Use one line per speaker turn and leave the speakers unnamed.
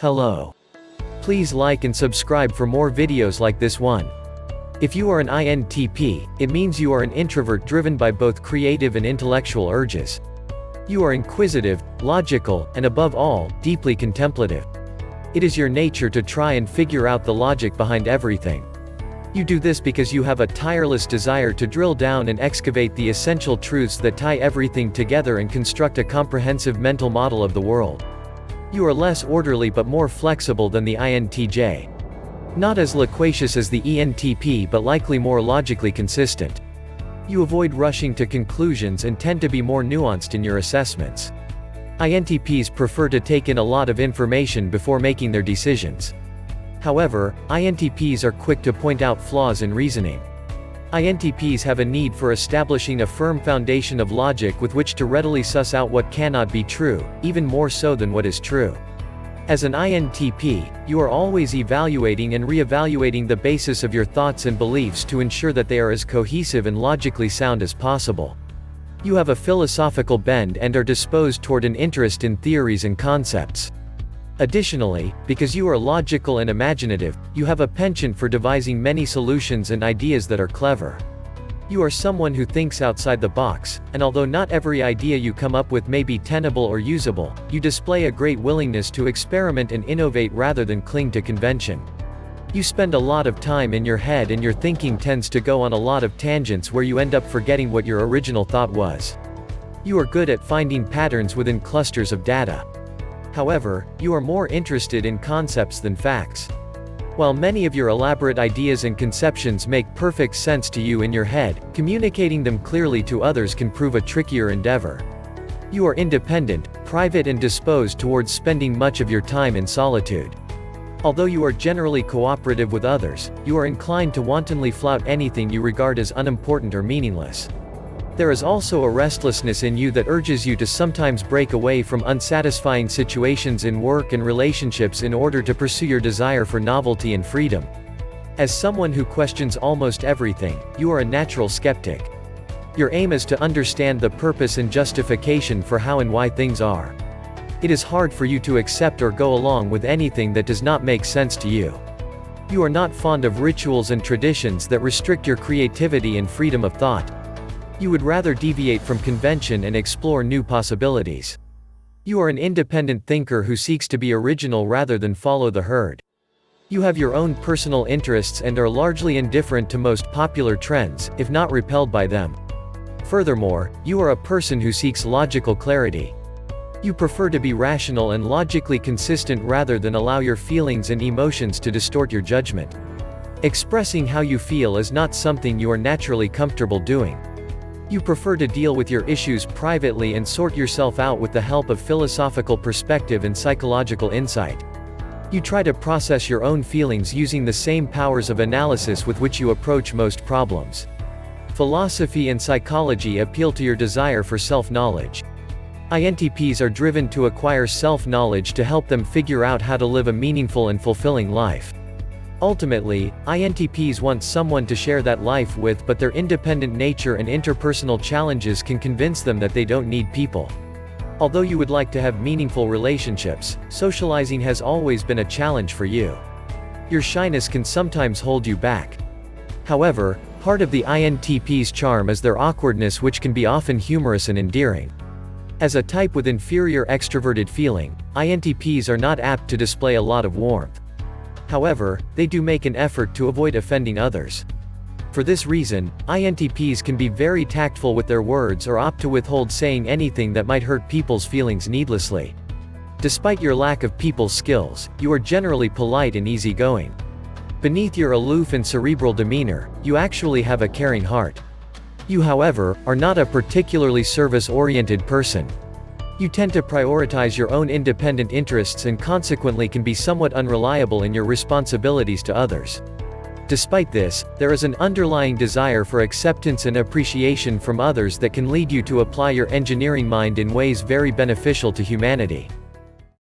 Hello. Please like and subscribe for more videos like this one. If you are an INTP, it means you are an introvert driven by both creative and intellectual urges. You are inquisitive, logical, and above all, deeply contemplative. It is your nature to try and figure out the logic behind everything. You do this because you have a tireless desire to drill down and excavate the essential truths that tie everything together and construct a comprehensive mental model of the world. You are less orderly but more flexible than the INTJ. Not as loquacious as the ENTP but likely more logically consistent. You avoid rushing to conclusions and tend to be more nuanced in your assessments. INTPs prefer to take in a lot of information before making their decisions. However, INTPs are quick to point out flaws in reasoning. INTPs have a need for establishing a firm foundation of logic with which to readily suss out what cannot be true, even more so than what is true. As an INTP, you are always evaluating and re-evaluating the basis of your thoughts and beliefs to ensure that they are as cohesive and logically sound as possible. You have a philosophical bend and are disposed toward an interest in theories and concepts. Additionally, because you are logical and imaginative, you have a penchant for devising many solutions and ideas that are clever. You are someone who thinks outside the box, and although not every idea you come up with may be tenable or usable, you display a great willingness to experiment and innovate rather than cling to convention. You spend a lot of time in your head and your thinking tends to go on a lot of tangents where you end up forgetting what your original thought was. You are good at finding patterns within clusters of data. However, you are more interested in concepts than facts. While many of your elaborate ideas and conceptions make perfect sense to you in your head, communicating them clearly to others can prove a trickier endeavor. You are independent, private and disposed towards spending much of your time in solitude. Although you are generally cooperative with others, you are inclined to wantonly flout anything you regard as unimportant or meaningless. There is also a restlessness in you that urges you to sometimes break away from unsatisfying situations in work and relationships in order to pursue your desire for novelty and freedom. As someone who questions almost everything, you are a natural skeptic. Your aim is to understand the purpose and justification for how and why things are. It is hard for you to accept or go along with anything that does not make sense to you. You are not fond of rituals and traditions that restrict your creativity and freedom of thought. You would rather deviate from convention and explore new possibilities. You are an independent thinker who seeks to be original rather than follow the herd. You have your own personal interests and are largely indifferent to most popular trends, if not repelled by them. Furthermore, you are a person who seeks logical clarity. You prefer to be rational and logically consistent rather than allow your feelings and emotions to distort your judgment. Expressing how you feel is not something you are naturally comfortable doing. You prefer to deal with your issues privately and sort yourself out with the help of philosophical perspective and psychological insight. You try to process your own feelings using the same powers of analysis with which you approach most problems. Philosophy and psychology appeal to your desire for self-knowledge. INTPs are driven to acquire self-knowledge to help them figure out how to live a meaningful and fulfilling life. Ultimately, INTPs want someone to share that life with, but their independent nature and interpersonal challenges can convince them that they don't need people. Although you would like to have meaningful relationships, socializing has always been a challenge for you. Your shyness can sometimes hold you back. However, part of the INTP's charm is their awkwardness, which can be often humorous and endearing. As a type with inferior extroverted feeling, INTPs are not apt to display a lot of warmth. However, they do make an effort to avoid offending others. For this reason, INTPs can be very tactful with their words or opt to withhold saying anything that might hurt people's feelings needlessly. Despite your lack of people skills, you are generally polite and easygoing. Beneath your aloof and cerebral demeanor, you actually have a caring heart. You, however, are not a particularly service-oriented person. You tend to prioritize your own independent interests and consequently can be somewhat unreliable in your responsibilities to others. Despite this, there is an underlying desire for acceptance and appreciation from others that can lead you to apply your engineering mind in ways very beneficial to humanity.